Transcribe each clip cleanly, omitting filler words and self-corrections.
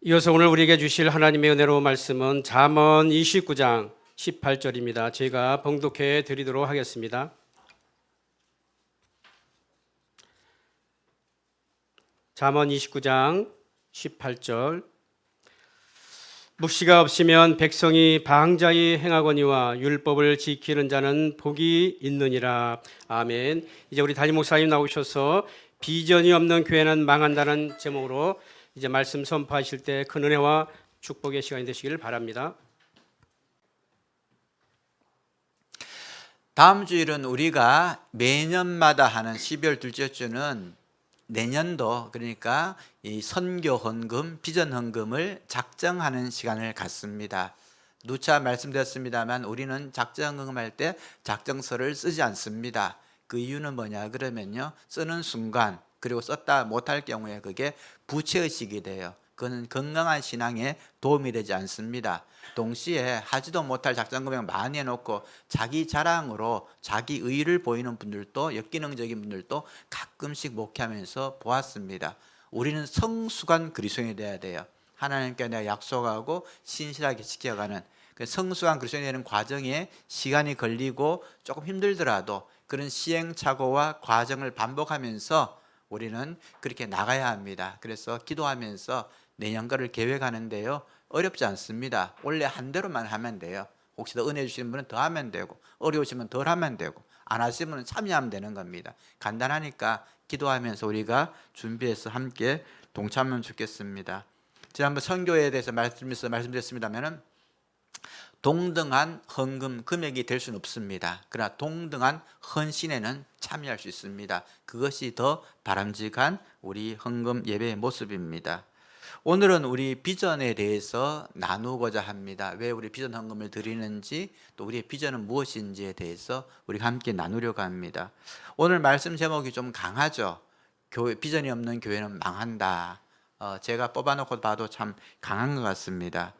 이어서 오늘 우리에게 주실 하나님의 은혜로운 말씀은 잠언 29장 18절입니다. 제가 봉독해 드리도록 하겠습니다. 잠언 29장 18절. 묵시가 없으면 백성이 방자히 행하거니와 율법을 지키는 자는 복이 있느니라. 아멘. 이제 우리 담임 목사님 나오셔서 비전이 없는 교회는 망한다는 제목으로 이제 말씀 선포하실 때 큰 은혜와 축복의 시간이 되시기를 바랍니다. 다음 주일은 우리가 매년마다 하는 12월 둘째 주는 내년도, 그러니까 이 선교 헌금, 비전 헌금을 작정하는 시간을 갖습니다. 누차 말씀드렸습니다만 우리는 작정 헌금할 때 작정서를 쓰지 않습니다. 그 이유는 뭐냐 그러면요, 쓰는 순간 그리고 썼다 못할 경우에 그게 부채의식이 돼요. 그거는 건강한 신앙에 도움이 되지 않습니다. 동시에 하지도 못할 작정 금액 많이 해놓고 자기 자랑으로 자기 의의를 보이는 분들도, 역기능적인 분들도 가끔씩 목회하면서 보았습니다. 우리는 성숙한 그리스도인이 돼야 돼요. 하나님께 내가 약속하고 신실하게 지켜가는 성숙한 그리스도인이 되는 과정에 시간이 걸리고 조금 힘들더라도 그런 시행착오와 과정을 반복하면서 우리는 그렇게 나가야 합니다. 그래서 기도하면서 내년 거를 계획하는데요, 어렵지 않습니다. 원래 한 대로만 하면 돼요. 혹시 더 은혜 주시는 분은 더 하면 되고, 어려우시면 덜 하면 되고, 안 하시는 분은 참여하면 되는 겁니다. 간단하니까 기도하면서 우리가 준비해서 함께 동참하면 좋겠습니다. 지난번 선교에 대해서 말씀드렸습니다면은 동등한 헌금 금액이 될 수는 없습니다. 그러나 동등한 헌신에는 참여할 수 있습니다. 그것이 더 바람직한 우리 헌금 예배의 모습입니다. 오늘은 우리 비전에 대해서 나누고자 합니다. 왜 우리 비전 헌금을 드리는지, 또 우리의 비전은 무엇인지에 대해서 우리가 함께 나누려고 합니다. 오늘 말씀 제목이 좀 강하죠. 비전이 없는 교회는 망한다. 제가 뽑아놓고 봐도 참 강한 것 같습니다.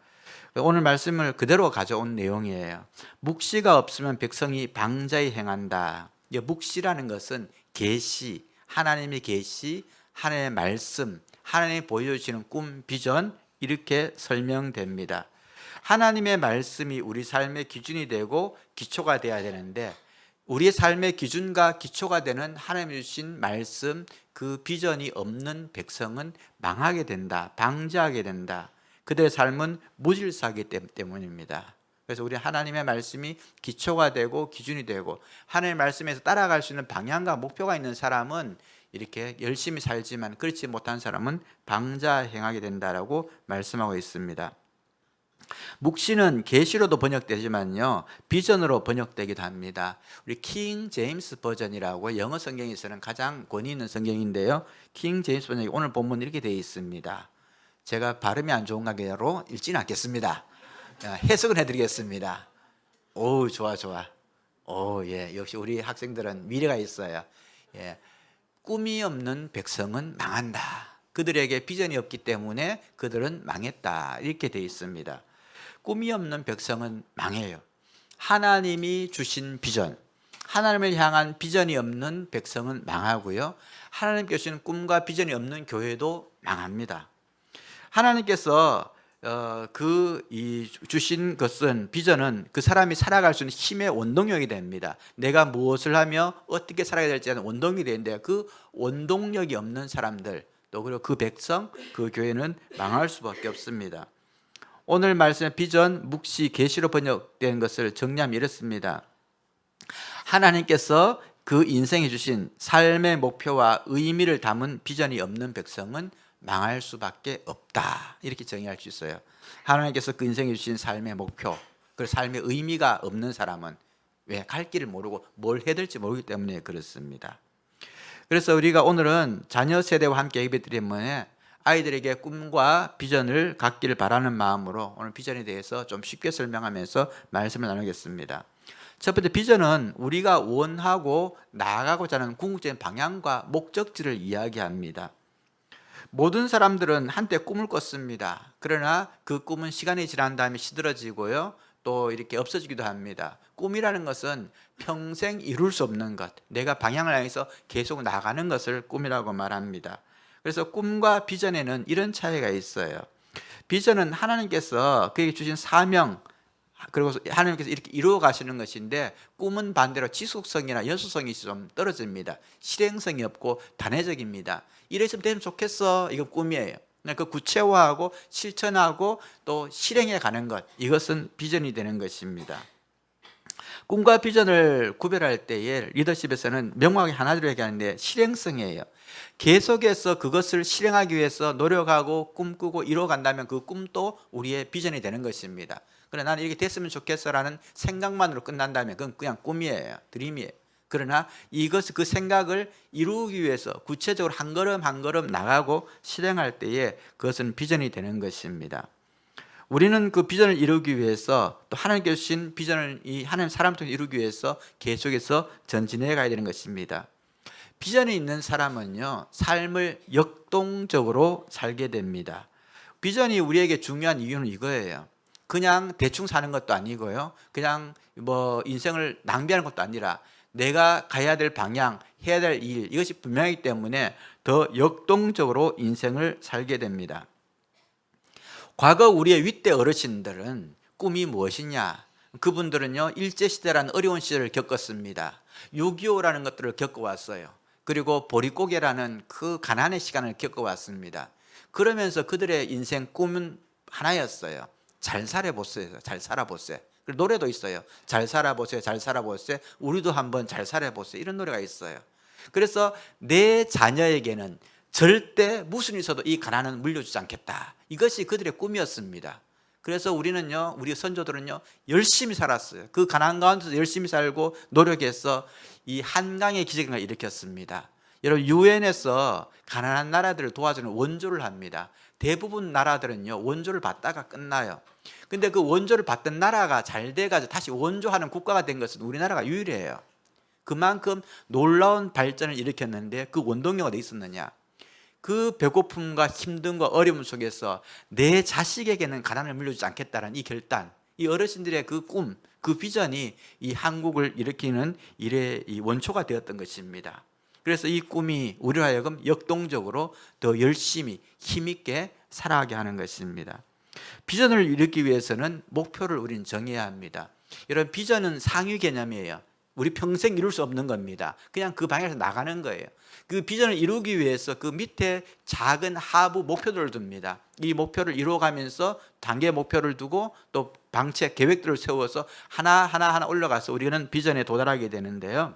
오늘 말씀을 그대로 가져온 내용이에요. 묵시가 없으면 백성이 방자히 행한다. 묵시라는 것은 계시, 하나님의 계시, 하나님의 말씀, 하나님이 보여주시는 꿈, 비전, 이렇게 설명됩니다. 하나님의 말씀이 우리 삶의 기준이 되고 기초가 되어야 되는데, 우리의 삶의 기준과 기초가 되는 하나님이 주신 말씀, 그 비전이 없는 백성은 망하게 된다, 방자하게 된다. 그들의 삶은 무질서하기 때문입니다. 그래서 우리 하나님의 말씀이 기초가 되고 기준이 되고 하나님의 말씀에서 따라갈 수 있는 방향과 목표가 있는 사람은 이렇게 열심히 살지만, 그렇지 못한 사람은 방자행하게 된다라고 말씀하고 있습니다. 묵시는 계시로도 번역되지만요, 비전으로 번역되기도 합니다. 우리 킹 제임스 버전이라고 영어 성경에서는 가장 권위 있는 성경인데요, 킹 제임스 버전이 오늘 본문 이렇게 되어 있습니다. 제가 발음이 안 좋은 관계로 읽지는 않겠습니다. 해석을 해드리겠습니다. 오, 좋아. 오, 예, 역시 우리 학생들은 미래가 있어요. 예, 꿈이 없는 백성은 망한다. 그들에게 비전이 없기 때문에 그들은 망했다. 이렇게 되어 있습니다. 꿈이 없는 백성은 망해요. 하나님이 주신 비전, 하나님을 향한 비전이 없는 백성은 망하고요, 하나님께 주신 꿈과 비전이 없는 교회도 망합니다. 하나님께서 주신 것은, 비전은 그 사람이 살아갈 수 있는 힘의 원동력이 됩니다. 내가 무엇을 하며 어떻게 살아야 될지 하는 원동력이 되는데, 그 원동력이 없는 사람들, 또 그리고 그 백성, 그 교회는 망할 수밖에 없습니다. 오늘 말씀의 비전, 묵시, 계시로 번역된 것을 정리하면 이렇습니다. 하나님께서 그 인생에 주신 삶의 목표와 의미를 담은 비전이 없는 백성은 망할 수밖에 없다. 이렇게 정의할 수 있어요. 하나님께서 그 인생에 주신 삶의 목표, 그 삶의 의미가 없는 사람은 왜 갈 길을 모르고 뭘 해야 될지 모르기 때문에 그렇습니다. 그래서 우리가 오늘은 자녀 세대와 함께 예배드리면 아이들에게 꿈과 비전을 갖기를 바라는 마음으로 오늘 비전에 대해서 좀 쉽게 설명하면서 말씀을 나누겠습니다. 첫 번째, 비전은 우리가 원하고 나아가고자 하는 궁극적인 방향과 목적지를 이야기합니다. 모든 사람들은 한때 꿈을 꿨습니다. 그러나 그 꿈은 시간이 지난 다음에 시들어지고요, 또 이렇게 없어지기도 합니다. 꿈이라는 것은 평생 이룰 수 없는 것, 내가 방향을 향해서 계속 나가는 것을 꿈이라고 말합니다. 그래서 꿈과 비전에는 이런 차이가 있어요. 비전은 하나님께서 그에게 주신 사명, 그리고 하나님께서 이렇게 이루어 가시는 것인데, 꿈은 반대로 지속성이나 연수성이 좀 떨어집니다. 실행성이 없고 단회적입니다. 이랬으면 되면 좋겠어, 이거 꿈이에요. 그 구체화하고 실천하고 또 실행해 가는 것, 이것은 비전이 되는 것입니다. 꿈과 비전을 구별할 때에 리더십에서는 명확히 하나로 얘기하는데 실행성이에요. 계속해서 그것을 실행하기 위해서 노력하고 꿈꾸고 이뤄간다면 그 꿈도 우리의 비전이 되는 것입니다. 그러나 나는 이렇게 됐으면 좋겠어라는 생각만으로 끝난다면 그건 그냥 꿈이에요. 드림이에요. 그러나 이것을, 그 생각을 이루기 위해서 구체적으로 한 걸음 한 걸음 나가고 실행할 때에 그것은 비전이 되는 것입니다. 우리는 그 비전을 이루기 위해서, 또 하나님께서 주신 비전을 이 하나님 사람을 통해 이루기 위해서 계속해서 전진해 가야 되는 것입니다. 비전이 있는 사람은요, 삶을 역동적으로 살게 됩니다. 비전이 우리에게 중요한 이유는 이거예요. 그냥 대충 사는 것도 아니고요, 그냥 뭐 인생을 낭비하는 것도 아니라 내가 가야 될 방향, 해야 될 일, 이것이 분명하기 때문에 더 역동적으로 인생을 살게 됩니다. 과거 우리의 윗대 어르신들은 꿈이 무엇이냐? 그분들은요, 일제시대라는 어려운 시절을 겪었습니다. 6.25라는 것들을 겪어왔어요. 그리고 보릿고개라는 그 가난의 시간을 겪어왔습니다. 그러면서 그들의 인생 꿈은 하나였어요. 잘 살아보세요. 잘 살아보세요. 그리고 노래도 있어요. 잘 살아보세요. 잘 살아보세요. 우리도 한번 잘 살아보세요. 이런 노래가 있어요. 그래서 내 자녀에게는 절대 무슨 일 있어도 이 가난은 물려주지 않겠다. 이것이 그들의 꿈이었습니다. 그래서 우리는요, 우리 선조들은요, 열심히 살았어요. 그 가난 가운데서 열심히 살고 노력해서 이 한강의 기적을 일으켰습니다. 여러분, 유엔에서 가난한 나라들을 도와주는 원조를 합니다. 대부분 나라들은요, 원조를 받다가 끝나요. 근데 그 원조를 받던 나라가 잘 돼가지고 다시 원조하는 국가가 된 것은 우리나라가 유일해요. 그만큼 놀라운 발전을 일으켰는데 그 원동력이 어디 있었느냐? 그 배고픔과 힘듦과 어려움 속에서 내 자식에게는 가난을 물려주지 않겠다는 이 결단, 이 어르신들의 그 꿈, 그 비전이 이 한국을 일으키는 일의 이 원초가 되었던 것입니다. 그래서 이 꿈이 우리로 하여금 역동적으로 더 열심히 힘있게 살아가게 하는 것입니다. 비전을 이루기 위해서는 목표를 우리는 정해야 합니다. 여러분, 비전은 상위 개념이에요. 우리 평생 이룰 수 없는 겁니다. 그냥 그 방향에서 나가는 거예요. 그 비전을 이루기 위해서 그 밑에 작은 하부 목표들을 둡니다. 이 목표를 이루어가면서 단계 목표를 두고 또 방책 계획들을 세워서 하나 올라가서 우리는 비전에 도달하게 되는데요.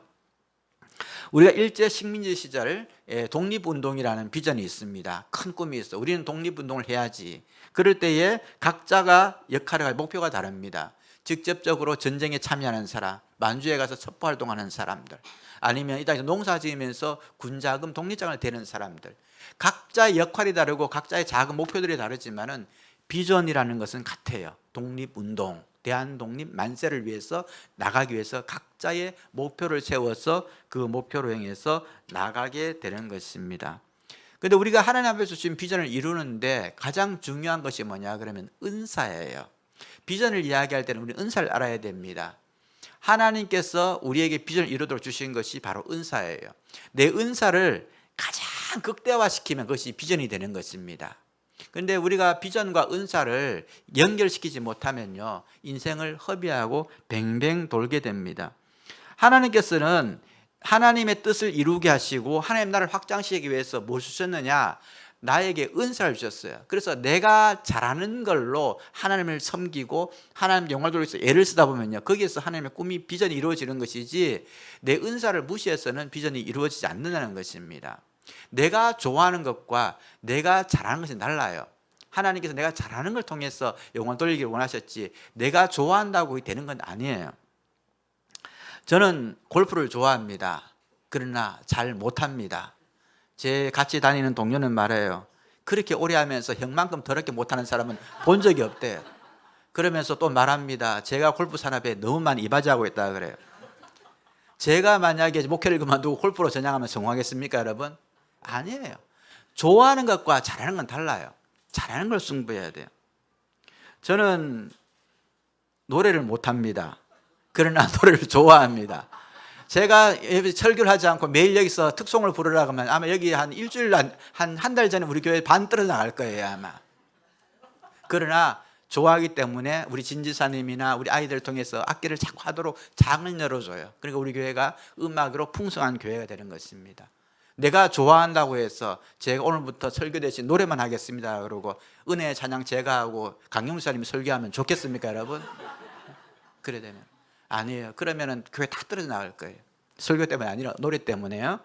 우리가 일제 식민지 시절 독립운동이라는 비전이 있습니다. 큰 꿈이 있어. 우리는 독립운동을 해야지. 그럴 때에 각자가 역할과 목표가 다릅니다. 직접적으로 전쟁에 참여하는 사람, 만주에 가서 첩보활동하는 사람들, 아니면 이 땅에서 농사 지으면서 군자금 독립장을 대는 사람들, 각자의 역할이 다르고 각자의 작은 목표들이 다르지만은 비전이라는 것은 같아요. 독립운동, 대한독립 만세를 위해서 나가기 위해서 각자의 목표를 세워서 그 목표로 행해서 나가게 되는 것입니다. 그런데 우리가 하나님 앞에서 주신 비전을 이루는데 가장 중요한 것이 뭐냐 그러면 은사예요. 비전을 이야기할 때는 우리 은사를 알아야 됩니다. 하나님께서 우리에게 비전을 이루도록 주신 것이 바로 은사예요. 내 은사를 가장 극대화시키면 그것이 비전이 되는 것입니다. 그런데 우리가 비전과 은사를 연결시키지 못하면요, 인생을 허비하고 뱅뱅 돌게 됩니다. 하나님께서는 하나님의 뜻을 이루게 하시고 하나님 나라를 확장시키기 위해서 뭘 주셨느냐? 나에게 은사를 주셨어요. 그래서 내가 잘하는 걸로 하나님을 섬기고 하나님 영광을 돌리기 위해서 애를 쓰다 보면요, 거기에서 하나님의 꿈이 비전이 이루어지는 것이지 내 은사를 무시해서는 비전이 이루어지지 않는다는 것입니다. 내가 좋아하는 것과 내가 잘하는 것이 달라요. 하나님께서 내가 잘하는 걸 통해서 영광을 돌리기를 원하셨지 내가 좋아한다고 되는 건 아니에요. 저는 골프를 좋아합니다. 그러나 잘 못합니다. 제 같이 다니는 동료는 말해요. 그렇게 오래 하면서 형만큼 더럽게 못하는 사람은 본 적이 없대요. 그러면서 또 말합니다. 제가 골프 산업에 너무 많이 이바지하고 있다 그래요. 제가 만약에 목회를 그만두고 골프로 전향하면 성공하겠습니까, 여러분? 아니에요. 좋아하는 것과 잘하는 건 달라요. 잘하는 걸 승부해야 돼요. 저는 노래를 못합니다. 그러나 노래를 좋아합니다. 제가 설교를 하지 않고 매일 여기서 특송을 부르라고 하면 아마 여기 한 일주일 한 달 전에 우리 교회 반 떨어져 나갈 거예요, 아마. 그러나 좋아하기 때문에 우리 진지사님이나 우리 아이들 통해서 악기를 자꾸 하도록 장을 열어줘요. 그러니까 우리 교회가 음악으로 풍성한 교회가 되는 것입니다. 내가 좋아한다고 해서 제가 오늘부터 설교 대신 노래만 하겠습니다 그러고 은혜의 찬양 제가 하고 강영무사님이 설교하면 좋겠습니까 여러분? 그래 되면 아니에요. 그러면은 교회 다 떨어져 나갈 거예요. 설교 때문에 아니라 노래 때문에요.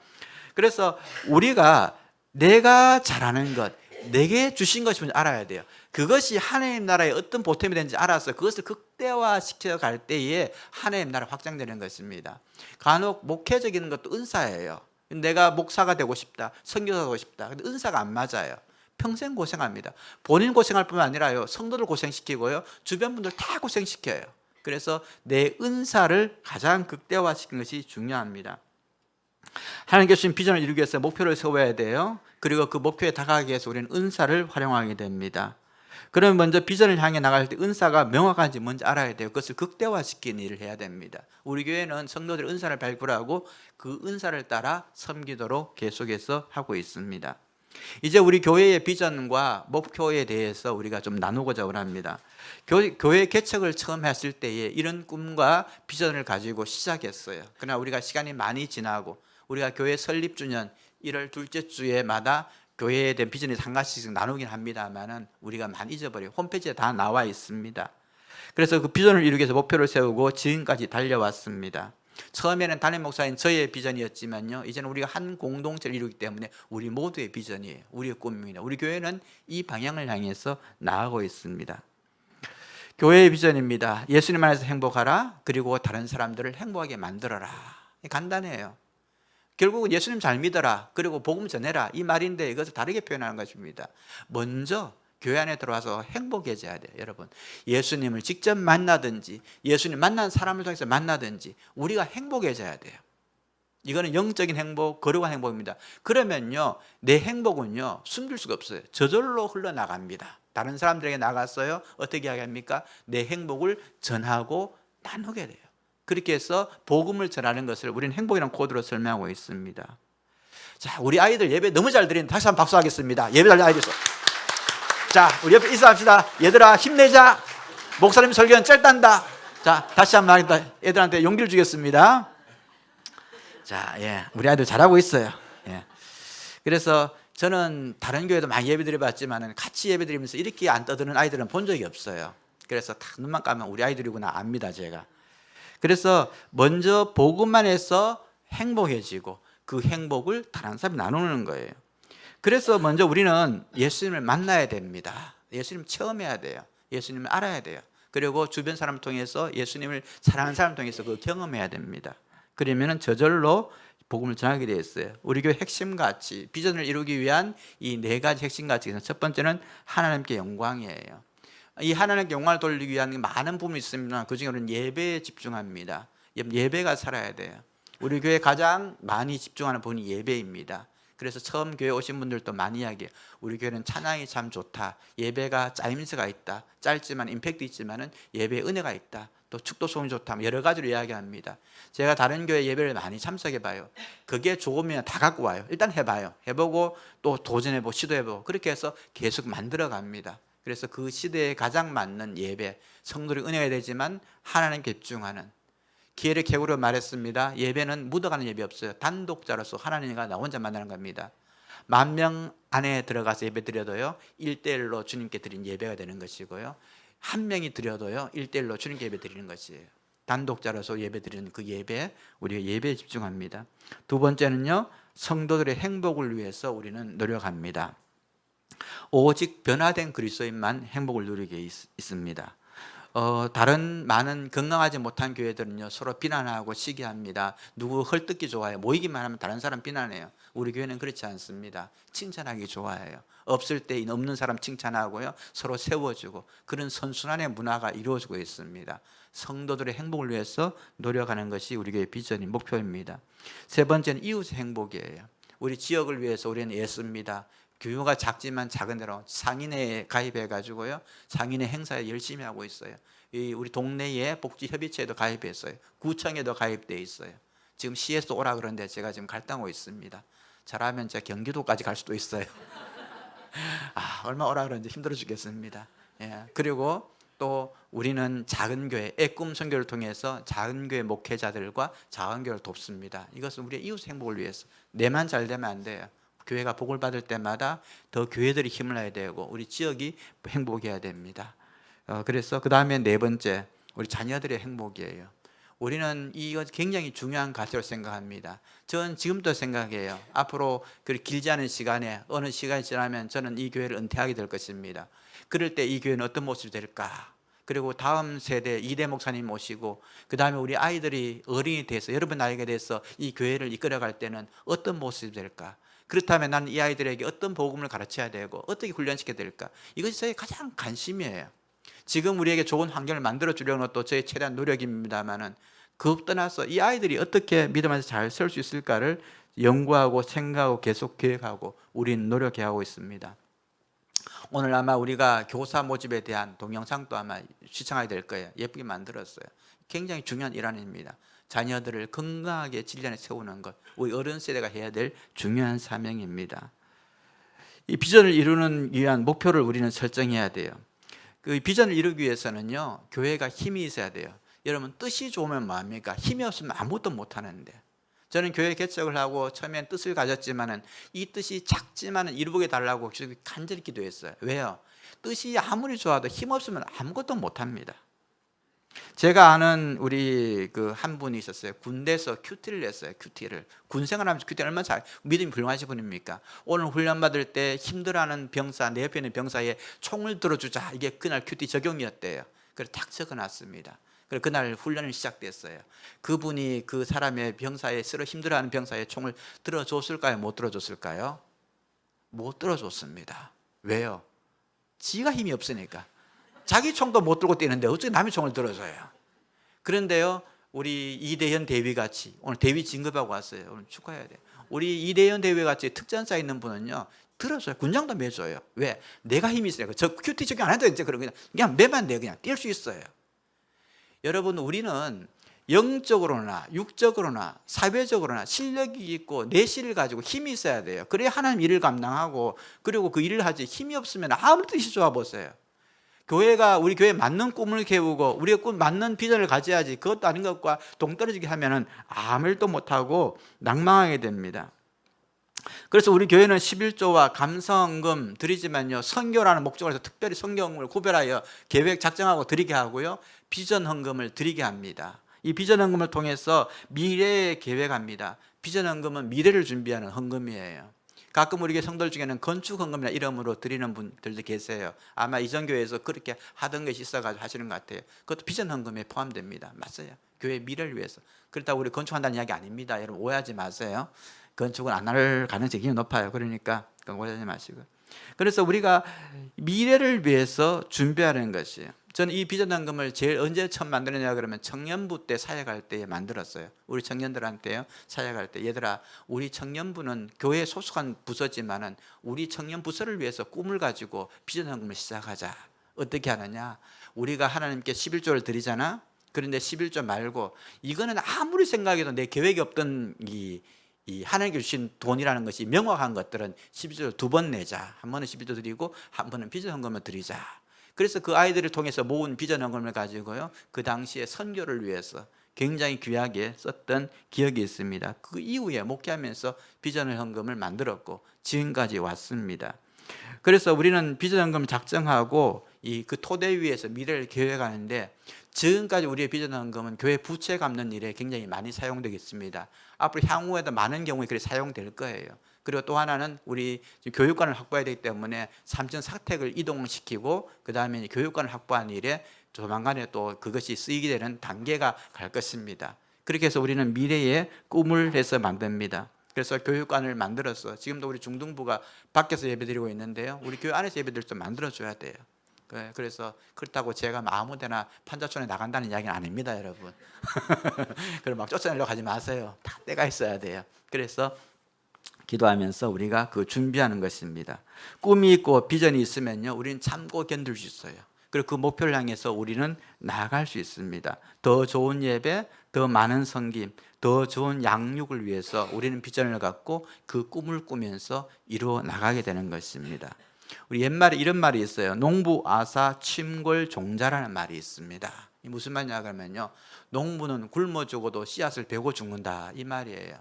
그래서 우리가 내가 잘하는 것, 내게 주신 것이 뭔지 알아야 돼요. 그것이 하나님 나라의 어떤 보탬이 되는지 알아서 그것을 극대화시켜 갈 때에 하나님 나라 확장되는 것입니다. 간혹 목회적인 것도 은사예요. 내가 목사가 되고 싶다, 선교사가 되고 싶다. 근데 은사가 안 맞아요. 평생 고생합니다. 본인 고생할 뿐만 아니라요, 성도들 고생시키고요, 주변 분들 다 고생시켜요. 그래서 내 은사를 가장 극대화시키는 것이 중요합니다. 하나님께 주신 비전을 이루기 위해서 목표를 세워야 돼요. 그리고 그 목표에 다가가기 위해서 우리는 은사를 활용하게 됩니다. 그러면 먼저 비전을 향해 나갈 때 은사가 명확한지 뭔지 알아야 돼요. 그것을 극대화시키는 일을 해야 됩니다. 우리 교회는 성도들의 은사를 발굴하고 그 은사를 따라 섬기도록 계속해서 하고 있습니다. 이제 우리 교회의 비전과 목표에 대해서 우리가 좀 나누고자 원합니다. 교회 개척을 처음 했을 때에 이런 꿈과 비전을 가지고 시작했어요. 그러나 우리가 시간이 많이 지나고 우리가 교회 설립 주년 1월 둘째 주에마다 교회에 대한 비전이 한 가지씩 나누긴 합니다만은 우리가 많이 잊어버려요. 홈페이지에 다 나와 있습니다. 그래서 그 비전을 이루기 위해서 목표를 세우고 지금까지 달려왔습니다. 처음에는 담임 목사인 저의 비전이었지만요, 이제는 우리가 한 공동체를 이루기 때문에 우리 모두의 비전이에요. 우리의 꿈입니다. 우리 교회는 이 방향을 향해서 나아가고 있습니다. 교회의 비전입니다. 예수님 안에서 행복하라, 그리고 다른 사람들을 행복하게 만들어라. 간단해요. 결국은 예수님 잘 믿어라, 그리고 복음 전해라, 이 말인데 이것을 다르게 표현하는 것입니다. 먼저 교회 안에 들어와서 행복해져야 돼요. 여러분, 예수님을 직접 만나든지 예수님 만난 사람을 통해서 만나든지 우리가 행복해져야 돼요. 이거는 영적인 행복, 거룩한 행복입니다. 그러면요, 내 행복은요 숨길 수가 없어요. 저절로 흘러나갑니다. 다른 사람들에게 나갔어요, 어떻게 하겠습니까? 내 행복을 전하고 나누게 돼요. 그렇게 해서 복음을 전하는 것을 우리는 행복이라는 코드로 설명하고 있습니다. 자, 우리 아이들 예배 너무 잘 드리는데 다시 한번 박수하겠습니다. 예배 잘 아이들. 자, 우리 옆에 인사합시다. 얘들아 힘내자. 목사님 설교는 짧단다. 자, 다시 한번 하겠다. 애들한테 용기를 주겠습니다. 자, 예, 우리 아이들 잘하고 있어요. 예. 그래서 저는 다른 교회도 많이 예배 드려봤지만 같이 예배 드리면서 이렇게 안 떠드는 아이들은 본 적이 없어요. 그래서 딱 눈만 감으면 우리 아이들이구나 압니다, 제가. 그래서 먼저 복음만 해서 행복해지고 그 행복을 다른 사람이 나누는 거예요. 그래서 먼저 우리는 예수님을 만나야 됩니다. 예수님 체험해야 돼요. 예수님을 알아야 돼요. 그리고 주변 사람을 통해서 예수님을 사랑하는 사람을 통해서 그걸 경험해야 됩니다. 그러면 저절로 복음을 전하게 되어 있어요. 우리 교회 핵심 가치, 비전을 이루기 위한 이 네 가지 핵심 가치에서 첫 번째는 하나님께 영광이에요. 이 하나님께 영광을 돌리기 위한 많은 부분이 있습니다. 그중에는 예배에 집중합니다. 예배가 살아야 돼요. 우리 교회 가장 많이 집중하는 부분이 예배입니다. 그래서 처음 교회 오신 분들도 많이 이야기해요. 우리 교회는 찬양이 참 좋다. 예배가 짜임새가 있다. 짧지만 임팩트 있지만은 예배에 은혜가 있다. 또 축도성이 좋다. 여러 가지로 이야기합니다. 제가 다른 교회 예배를 많이 참석해 봐요. 그게 조금이면 다 갖고 와요. 일단 해봐요. 해보고 또 도전해보고 시도해보고 그렇게 해서 계속 만들어 갑니다. 그래서 그 시대에 가장 맞는 예배, 성도들이 은혜가 되지만 하나님께 집중하는, 기회를 개구로 말했습니다. 예배는 묻어가는 예배 없어요. 단독자로서 하나님과 나 혼자 만나는 겁니다. 10,000명 안에 들어가서 예배 드려도요 1:1로 주님께 드린 예배가 되는 것이고요, 한 명이 드려도요 1:1로 주님께 예배 드리는 것이에요. 단독자로서 예배 드리는 그 예배, 우리가 예배에 집중합니다. 두 번째는요, 성도들의 행복을 위해서 우리는 노력합니다. 오직 변화된 그리스도인만 행복을 누리게 있습니다. 다른 많은 건강하지 못한 교회들은요 서로 비난하고 시기합니다. 누구 헐뜯기 좋아해요. 모이기만 하면 다른 사람 비난해요. 우리 교회는 그렇지 않습니다. 칭찬하기 좋아해요. 없을 때 없는 사람 칭찬하고요, 서로 세워주고 그런 선순환의 문화가 이루어지고 있습니다. 성도들의 행복을 위해서 노력하는 것이 우리 교회의 비전인 목표입니다. 세 번째는 이웃의 행복이에요. 우리 지역을 위해서 우리는 애씁니다. 규모가 작지만 작은 대로 상인회에 가입해 가지고요, 상인회 행사에 열심히 하고 있어요. 우리 동네에 복지협의체에도 가입했어요. 구청에도 가입돼 있어요. 지금 시에서 오라 그러는데 제가 지금 갈등하고 있습니다. 잘하면 제가 경기도까지 갈 수도 있어요. 얼마 오라 그러는지 힘들어 죽겠습니다. 예, 그리고 또 우리는 작은 교회, 애꿈 선교를 통해서 작은 교회 목회자들과 작은 교회를 돕습니다. 이것은 우리의 이웃 행복을 위해서. 내만 잘 되면 안 돼요. 교회가 복을 받을 때마다 더 교회들이 힘을 내야 되고 우리 지역이 행복해야 됩니다. 그래서 그 다음에 네 번째, 우리 자녀들의 행복이에요. 우리는 이거 굉장히 중요한 가치로 생각합니다. 저는 지금도 생각해요. 앞으로 그렇게 길지 않은 시간에 어느 시간이 지나면 저는 이 교회를 은퇴하게 될 것입니다. 그럴 때 이 교회는 어떤 모습이 될까? 그리고 다음 세대 이대 목사님 모시고 그 다음에 우리 아이들이 어린이 돼서 여러분 나이가 돼서 이 교회를 이끌어갈 때는 어떤 모습이 될까? 그렇다면 나는 이 아이들에게 어떤 복음을 가르쳐야 되고 어떻게 훈련시켜야 될까? 이것이 저의 가장 관심이에요. 지금 우리에게 좋은 환경을 만들어 주려는 것도 저의 최대한 노력입니다만은 그것 떠나서 이 아이들이 어떻게 믿음 안에서 잘 설 수 있을까를 연구하고 생각하고 계속 계획하고 우리는 노력해 하고 있습니다. 오늘 아마 우리가 교사 모집에 대한 동영상도 아마 시청하게 될 거예요. 예쁘게 만들었어요. 굉장히 중요한 일환입니다. 자녀들을 건강하게 진리안에 세우는 것, 우리 어른 세대가 해야 될 중요한 사명입니다. 이 비전을 이루는 위한 목표를 우리는 설정해야 돼요. 그 비전을 이루기 위해서는요, 교회가 힘이 있어야 돼요. 여러분, 뜻이 좋으면 뭐합니까? 힘이 없으면 아무것도 못하는데. 저는 교회 개척을 하고 처음엔 뜻을 가졌지만은 이 뜻이 작지만은 이루게 달라고 간절히 기도했어요. 왜요? 뜻이 아무리 좋아도 힘 없으면 아무것도 못합니다. 제가 아는 우리 그 한 분이 있었어요. 군대에서 큐티를 냈어요. 큐티를. 군 생활하면서 큐티 얼마나 잘 믿음이 불만하신 분입니까? 오늘 훈련 받을 때 힘들어하는 병사, 내 옆에 있는 병사에 총을 들어주자. 이게 그날 큐티 적용이었대요. 그래서 딱 적어놨습니다. 그래서 그날 훈련이 시작됐어요. 그분이 그 사람의 병사에 쓰러 힘들어하는 병사의 총을 들어줬을까요? 못 들어줬을까요? 못 들어줬습니다. 왜요? 지가 힘이 없으니까. 자기 총도 못 들고 뛰는데 어떻게 남의 총을 들어줘요? 그런데요, 우리 이대현 대위같이 오늘 대위 진급하고 왔어요. 오늘 축하해야 돼요. 우리 이대현 대위같이 특전사 있는 분은요, 들어줘요. 군장도 매줘요. 왜? 내가 힘이 있어요. 저 큐티 적용 안 해도 이제 그냥 매만 돼 그냥 뛸 수 있어요. 여러분, 우리는 영적으로나 육적으로나 사회적으로나 실력이 있고 내실을 가지고 힘이 있어야 돼요. 그래야 하나님 일을 감당하고 그리고 그 일을 하지. 힘이 없으면 아무리 뜻이 좋아 보세요. 교회가 우리 교회에 맞는 꿈을 키우고 우리의 꿈 맞는 비전을 가져야지. 그것도 아닌 것과 동떨어지게 하면은 아무 일도 못하고 낭망하게 됩니다. 그래서 우리 교회는 11조와 감성금 드리지만요, 선교라는 목적으로 해서 특별히 선교금을 구별하여 계획 작정하고 드리게 하고요, 비전 헌금을 드리게 합니다. 이 비전 헌금을 통해서 미래에 계획합니다. 비전 헌금은 미래를 준비하는 헌금이에요. 가끔 우리 교회 성도들 중에는 건축 헌금이나 이름으로 드리는 분들도 계세요. 아마 이전 교회에서 그렇게 하던 것이 있어가지고 하시는 것 같아요. 그것도 비전 헌금에 포함됩니다. 맞아요. 교회 미래를 위해서. 그렇다고 우리 건축한다는 이야기 아닙니다. 여러분 오해하지 마세요. 건축은 안 할 가능성이 굉장히 높아요. 그러니까 오해하지 마시고. 그래서 우리가 미래를 위해서 준비하는 것이에요. 저는 이 비전 헌금을 제일 언제 처음 만들었냐 그러면 청년부 때 사역할 때 만들었어요. 우리 청년들한테요, 사역할 때 얘들아, 우리 청년부는 교회에 소속한 부서지만은 우리 청년 부서를 위해서 꿈을 가지고 비전 헌금을 시작하자. 어떻게 하느냐? 우리가 하나님께 11조를 드리잖아. 그런데 11조 말고 이거는 아무리 생각해도 내 계획이 없던 이 하나님께 주신 돈이라는 것이 명확한 것들은 11조 2번 내자. 한 번은 11조 드리고 한 번은 비전 헌금을 드리자. 그래서 그 아이들을 통해서 모은 비전 헌금을 가지고요, 그 당시에 선교를 위해서 굉장히 귀하게 썼던 기억이 있습니다. 그 이후에 목회하면서 비전 헌금을 만들었고 지금까지 왔습니다. 그래서 우리는 비전 헌금을 작정하고 그 토대 위에서 미래를 계획하는데, 지금까지 우리의 비전 헌금은 교회 부채 갚는 일에 굉장히 많이 사용되겠습니다. 앞으로 향후에도 많은 경우에 그렇게 사용될 거예요. 그리고 또 하나는 우리 교육관을 확보해야 되기 때문에 삼천 사택을 이동시키고 그 다음에 교육관을 확보하는 일에 조만간에 또 그것이 쓰이게 되는 단계가 갈 것입니다. 그렇게 해서 우리는 미래의 꿈을 해서 만듭니다. 그래서 교육관을 만들어서 지금도 우리 중등부가 밖에서 예배드리고 있는데요, 우리 교회 안에서 예배드릴 때 만들어줘야 돼요. 그래서 그렇다고 제가 아무데나 판자촌에 나간다는 이야기는 아닙니다, 여러분. 그럼 막 쫓아내려고 하지 마세요. 다 때가 있어야 돼요. 그래서 기도하면서 우리가 그 준비하는 것입니다. 꿈이 있고 비전이 있으면요, 우리는 참고 견딜 수 있어요. 그리고 그 목표를 향해서 우리는 나아갈 수 있습니다. 더 좋은 예배, 더 많은 섬김, 더 좋은 양육을 위해서 우리는 비전을 갖고 그 꿈을 꾸면서 이루어 나가게 되는 것입니다. 우리 옛말에 이런 말이 있어요. 농부 아사 침골 종자라는 말이 있습니다. 이 무슨 말이냐 그러면요, 농부는 굶어 죽어도 씨앗을 베고 죽는다 이 말이에요.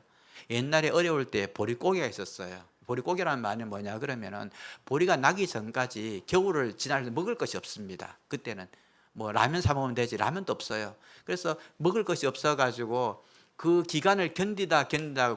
옛날에 어려울 때 보릿고개가 있었어요. 보릿고개라는 말은 뭐냐 그러면은 보리가 나기 전까지 겨울을 지나서 먹을 것이 없습니다. 그때는 뭐 라면 사 먹으면 되지, 라면도 없어요. 그래서 먹을 것이 없어 가지고 그 기간을 견디다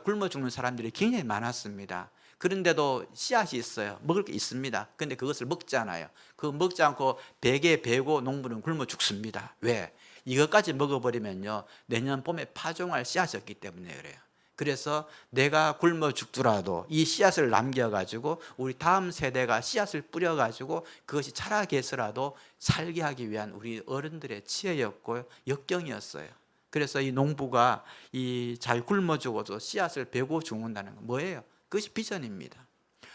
굶어 죽는 사람들이 굉장히 많았습니다. 그런데도 씨앗이 있어요. 먹을 게 있습니다. 근데 그것을 먹지 않아요. 그거 먹지 않고 베개 베고 농부는 굶어 죽습니다. 왜? 이것까지 먹어버리면요, 내년 봄에 파종할 씨앗이 없기 때문에 그래요. 그래서 내가 굶어 죽더라도 이 씨앗을 남겨가지고 우리 다음 세대가 씨앗을 뿌려가지고 그것이 자라게 해서라도 살게 하기 위한 우리 어른들의 지혜였고 역경이었어요. 그래서 이 농부가 이 잘 굶어 죽어도 씨앗을 베고 죽는다는 건 뭐예요? 그것이 비전입니다.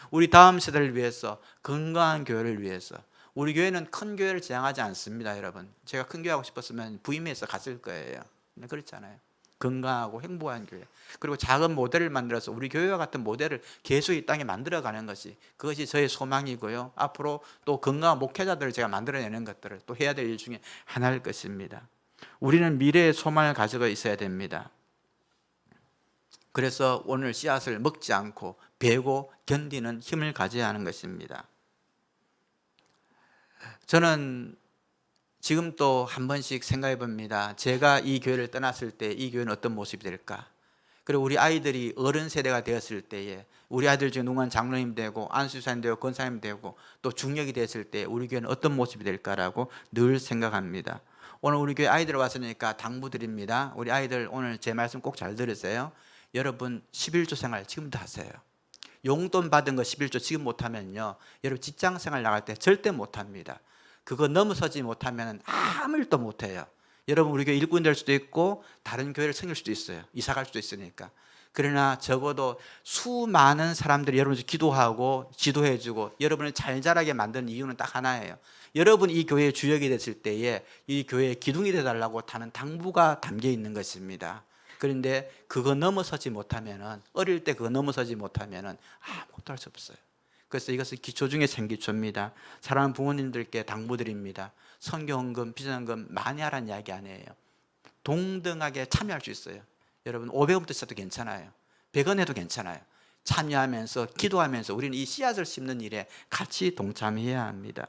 우리 다음 세대를 위해서, 건강한 교회를 위해서. 우리 교회는 큰 교회를 지향하지 않습니다, 여러분. 제가 큰 교회 하고 싶었으면 부임해서 갔을 거예요. 근데 그렇지 않아요. 건강하고 행복한 교회, 그리고 작은 모델을 만들어서 우리 교회와 같은 모델을 계속 이 땅에 만들어가는 것이, 그것이 저의 소망이고요. 앞으로 또 건강한 목회자들을 제가 만들어내는 것들을 또 해야 될 일 중에 하나일 것입니다. 우리는 미래의 소망을 가지고 있어야 됩니다. 그래서 오늘 씨앗을 먹지 않고 베고 견디는 힘을 가져야 하는 것입니다. 저는 지금 또 한 번씩 생각해 봅니다. 제가 이 교회를 떠났을 때 이 교회는 어떤 모습이 될까? 그리고 우리 아이들이 어른 세대가 되었을 때에 우리 아이들 중에 누군가는 장로님 되고 안수사님 되고 권사님 되고 또 중역이 됐을 때 우리 교회는 어떤 모습이 될까라고 늘 생각합니다. 오늘 우리 교회 아이들 왔으니까 당부드립니다. 우리 아이들 오늘 제 말씀 꼭 잘 들으세요. 여러분 11조 생활 지금부터 하세요. 용돈 받은 거 11조 지금 못하면요, 여러분 직장 생활 나갈 때 절대 못합니다. 그거 넘어서지 못하면 아무 일도 못해요. 여러분 우리 교회 일꾼 될 수도 있고 다른 교회를 섬길 수도 있어요. 이사 갈 수도 있으니까. 그러나 적어도 수많은 사람들이 여러분을 기도하고 지도해주고 여러분을 잘 자라게 만드는 이유는 딱 하나예요. 여러분 이 교회의 주역이 됐을 때에 이 교회의 기둥이 되달라고 하는 당부가 담겨 있는 것입니다. 그런데 그거 넘어서지 못하면은, 어릴 때 그거 넘어서지 못하면은 아무것도 할 수 없어요. 그래서 이것은 기초 중에 생기초입니다. 사랑하는 부모님들께 당부드립니다. 선교헌금, 비전헌금 많이 하라는 이야기 아니에요. 동등하게 참여할 수 있어요. 여러분 500원부터 시작도 괜찮아요. 100원 해도 괜찮아요. 참여하면서 기도하면서 우리는 이 씨앗을 심는 일에 같이 동참해야 합니다.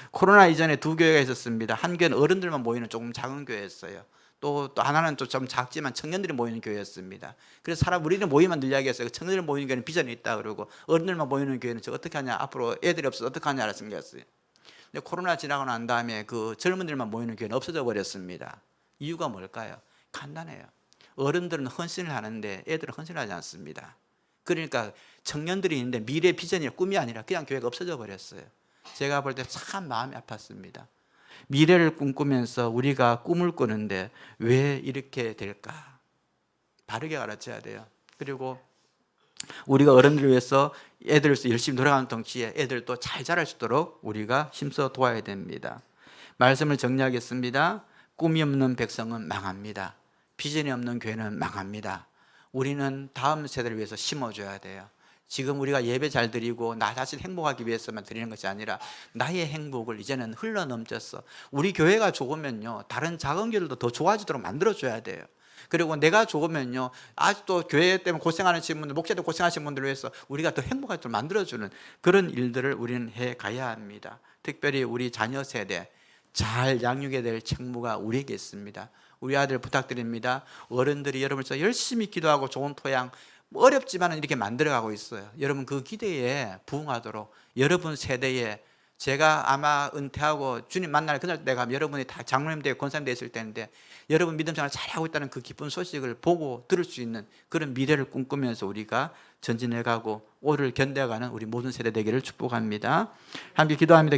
코로나 이전에 두 교회가 있었습니다. 한 교회는 어른들만 모이는 조금 작은 교회였어요. 또 하나는 좀 작지만 청년들이 모이는 교회였습니다. 그래서 우리는 모이만 늘 이야기했어요. 청년들 모이는 교회는 비전이 있다 그러고, 어른들만 모이는 교회는 저 어떻게 하냐, 앞으로 애들이 없어서 어떻게 하냐라고 생각했어요. 근데 코로나 지나고 난 다음에 그 젊은들만 모이는 교회는 없어져 버렸습니다. 이유가 뭘까요? 간단해요. 어른들은 헌신을 하는데 애들은 헌신을 하지 않습니다. 그러니까 청년들이 있는데 미래 비전이 꿈이 아니라 그냥 교회가 없어져 버렸어요. 제가 볼 때 참 마음이 아팠습니다. 미래를 꿈꾸면서 우리가 꿈을 꾸는데 왜 이렇게 될까? 바르게 가르쳐야 돼요. 그리고 우리가 어른들을 위해서 애들을 열심히 노력하는 동시에 애들도 잘 자랄 수 있도록 우리가 힘써 도와야 됩니다. 말씀을 정리하겠습니다. 꿈이 없는 백성은 망합니다. 비전이 없는 교회는 망합니다. 우리는 다음 세대를 위해서 심어줘야 돼요. 지금 우리가 예배 잘 드리고 나 자신 행복하기 위해서만 드리는 것이 아니라 나의 행복을 이제는 흘러넘쳤어. 우리 교회가 좋으면요, 다른 작은 교회들도 더 좋아지도록 만들어줘야 돼요. 그리고 내가 좋으면요, 아직도 교회 때문에 고생하시는 분들, 목회도 고생하시는 분들을 위해서 우리가 더 행복하도록 만들어주는 그런 일들을 우리는 해가야 합니다. 특별히 우리 자녀 세대 잘 양육해야 될 책무가 우리에게 있습니다. 우리 아들 부탁드립니다. 어른들이 여러분을 열심히 기도하고 좋은 토양, 어렵지만 이렇게 만들어가고 있어요. 여러분 그 기대에 부응하도록 여러분 세대에, 제가 아마 은퇴하고 주님 만날 그날 때가 여러분이 다 장로님 되고 권사님 되었을 때인데 여러분 믿음 생활 잘하고 있다는 그 기쁜 소식을 보고 들을 수 있는 그런 미래를 꿈꾸면서 우리가 전진해가고 오를 견뎌가는 우리 모든 세대 되기를 축복합니다. 함께 기도합니다.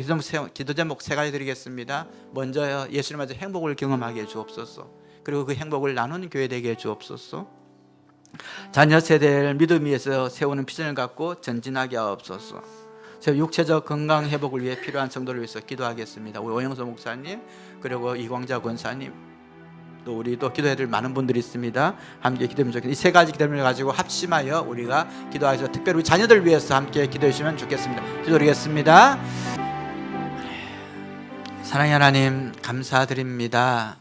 기도 제목 세 가지 드리겠습니다. 먼저요, 예수님 안에서 행복을 경험하게 해 주옵소서. 그리고 그 행복을 나누는 교회 되게 해 주옵소서. 자녀 세대를 믿음 위에서 세우는 비전을 갖고 전진하게 하옵소서. 육체적 건강 회복을 위해 필요한 성도를 위해서 기도하겠습니다. 우리 오영서 목사님, 그리고 이광자 권사님, 또 우리 또 기도해야 될 많은 분들이 있습니다. 함께 기도하면 좋겠습니다. 이 세 가지 기도를 가지고 합심하여 우리가 기도하셔서 특별히 우리 자녀들 위해서 함께 기도해 주시면 좋겠습니다. 기도드리겠습니다. 사랑의 하나님 감사드립니다.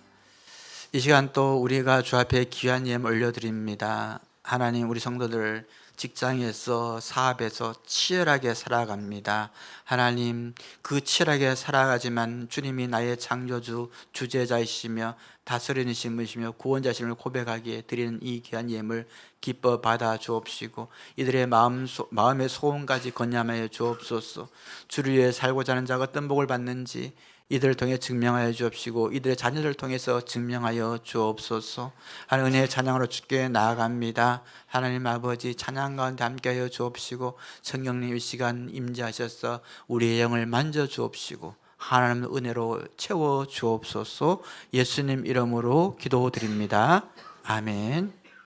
이 시간 또 우리가 주 앞에 귀한 예물 올려드립니다. 하나님, 우리 성도들 직장에서 사업에서 치열하게 살아갑니다. 하나님, 그 치열하게 살아가지만 주님이 나의 창조주 주제자이시며 다스리시며 구원자심을 고백하기에 드리는 이 귀한 예물 기뻐 받아 주옵시고 이들의 마음의 소원까지 건념하여 주옵소서. 주를 위해 살고자 하는 자가 어떤 복을 받는지 이들을 통해 증명하여 주옵시고 이들의 자녀들을 통해서 증명하여 주옵소서. 하나님, 은혜의 찬양으로 주께 나아갑니다. 하나님 아버지, 찬양 가운데 함께하여 주옵시고 성령님 이 시간 임재하셔서 우리의 영을 만져 주옵시고 하나님 은혜로 채워 주옵소서. 예수님 이름으로 기도드립니다. 아멘.